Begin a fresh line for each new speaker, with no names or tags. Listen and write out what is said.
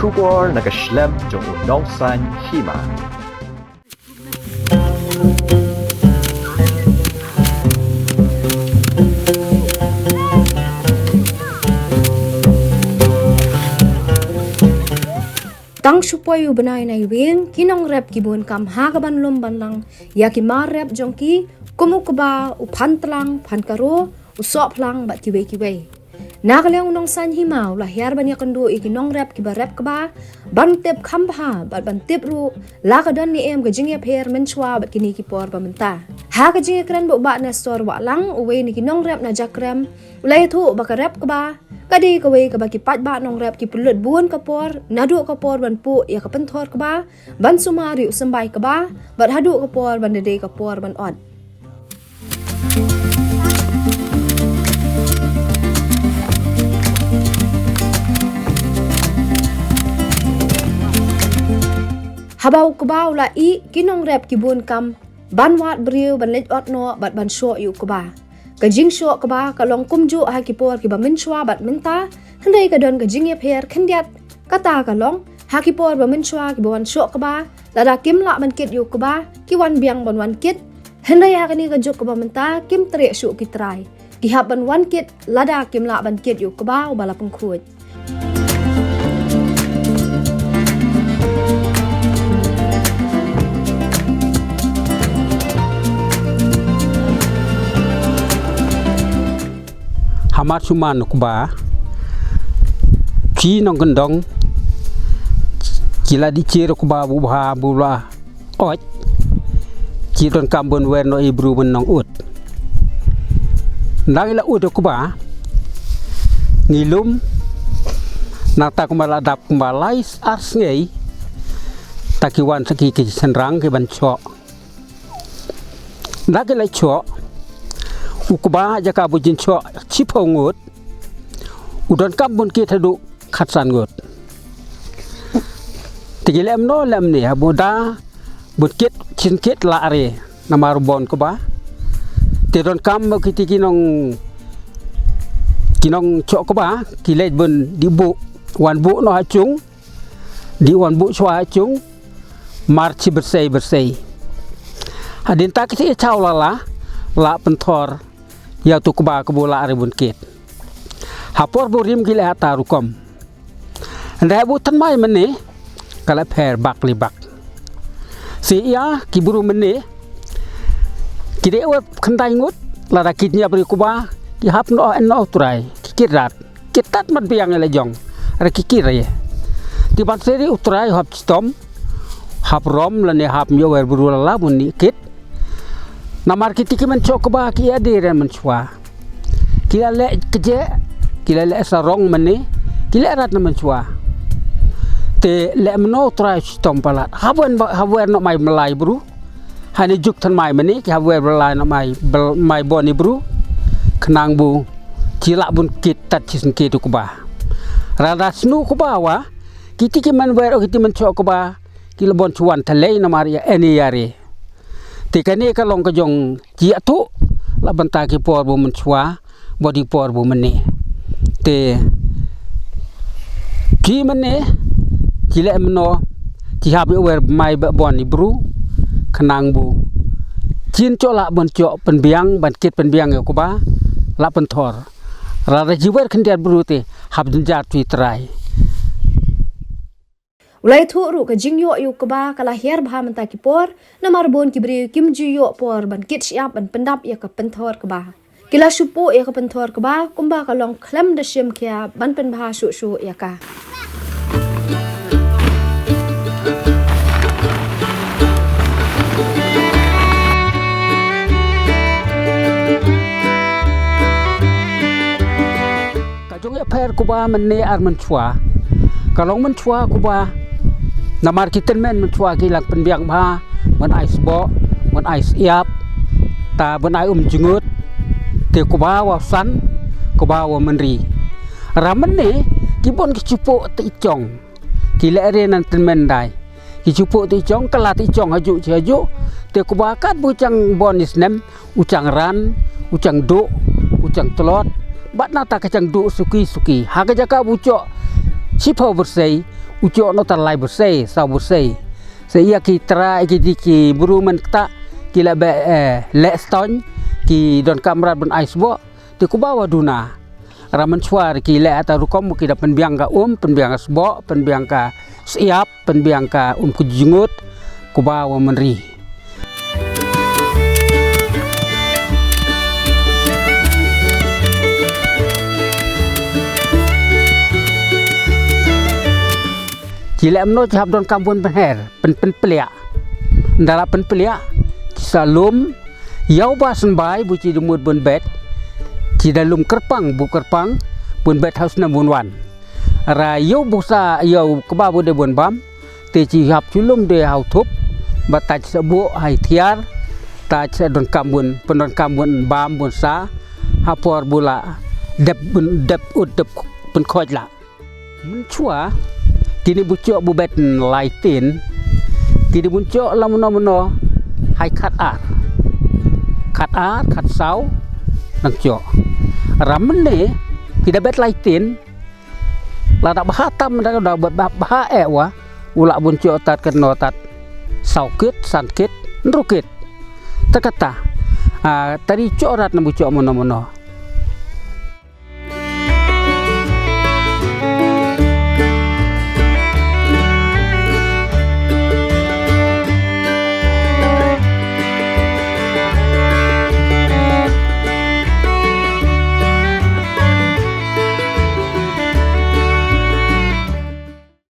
Kubor nagaslem jong unongsan hima.
Tang supaya benai na iwing kinong rep kibun kam hagaban lom banlang ya ki mar rep jongki kumu keba upantlang pankaro usop lang bat kiwe nagalyang unong san himaw lahyar ban yakando ikinong rep kiba rep keba bantep kambha bat bantep ru lakadan ni em gajing per menchwa bat kini kipor pamenta ha gajing kran bo ba na store wa lang uwe ni kinong rep na jakrem ulay thu ba rep keba kadi kawe ka baki pat ba nong rep ki pulut buon kapor nadu kapor ban pu ya ka penthor ka ba ban sumari usambai ka ba bat hadu kapor ban dede kapor ban od habau ka ba ula i kinong rep ki buon kam ban wat briu ban lej od no bat ban sho yu ka ba kajing sho kaba kalong kumju ha kipor kiba minchwa bat minta hendai kadon kajing ye pher khendiat kata kalong ha kipor ba minchwa kiba wan sho kaba lada kim la man kit yu kaba ki wan biang ban wan kit hendai ha kani kajuk kaba minta kim tre shu kitrai ki hab ban wan kit lada kim la ban kit yu kaba bala pengkhut
Hamat suman kuba ki nong gendong kila di ciro kuba buha bula oj ki don kambon wer no ibru ben nong ut ndangila ut kuba ngilum nata kumala dap kumalai ars ngei takiwan saki ki senrang ke ban cho ndagila cho ukuba jaka bujin cho chipo ngut udon kambun ki thadu khatsan ngut tigilem no lem ni abuda butkit chinkit la are namar bon ko ba tidon kam kiti kinong cho ko ba kilej bun dibu wan bu no hachung di wan bu chwa hachung marchi bersei hadin tak ti chawlala la penthor ya tu kuba kebola aribun kit hapor burim gile hata rukom ndai butan mai mene kala pher bak li bak si ya kiburu mene kide we khandai ngut la da kitnya bri kuba ki hap no turai kikirat kitat man biang le jong ra kikire di ban seri utrai hap stom hap rom la ne hap yo wer buru la bun ni kit namar kitiki men chokba ki adire men chwa kila le keje kila le sarong meni kila rat men chwa te le mno try stompalat hawen no mai melai bru hani juk tan mai meni ki hawen melai no mai boni bru kenang bu cilak bun kit tat cisn ki tu kuba rada snu kuba wa kitiki men wer kiti men chokba kila bon chuan thale namar ya eni yare tikani kalong kajong chia tu la banta ki por bu menchwa body por bu mene te ki mene kile mno ki hab wer mai ba bon ibru khnang bu chin cho la bon cho penbiang ban kit penbiang ko ba la penthor ra ra jiwer khndiat bru te hab jinjat tui trai
ulai thu ru ka jingyo yu kaba kala her bha manta ki por namar bon ki bri kim ji yo por ban kit siap ban pendap ya ka penthor kaba kila supo ya ka penthor kaba kumba ka long khlem de sim kya ban pen bha su ya ka
ka jong ya pher kuba menne ar man chwa kalong man chwa kuba namar kiten men chwa ki lang penbiang ba man ais bo man ais iap ta ban ai jungut te kuba wa san kuba wa menri ramen ne ki bon ki chupo ti chong ki le re nan ten men dai ki chupo ti chong kala ti chong haju te kuba kat bu chang bonis nem ucang ran ucang do ucang telot bat nata kacang do suki ha ka jaka bu cho chipo bersei ucok no talai bersih sau bersih saya kita ki berumen tak kila be lek ston ki don kamrat ben ais bo ti ku bawa duna ramen suar ki lek atau rukom ki da penbiang ka penbiang ka sbo penbiang ka siap penbiang ka ku jingut ku bawa menri Cila mno cahap don kampun penher pen peliak ndala pen peliak salum yau basen bai bu ci demut bun bet ci dalum kerpang bu kerpang bun bet haus na bun wan ra yau busa yau keba bu de bun bam te ci hap culum de hau thup bataj sebu hai thiar ta ce don kampun pendon kampun bam bun sa hapor bula dep ud dep pen khoj la mun chua kini bucok bu bet laitin kini bucok lamuno hai khat sau nang cok ramen ne kita bet laitin la dak bahatam dak bah wa ulak bucok tat keno tat saukit sankit nrukit takata tadi cok rat na bucok mono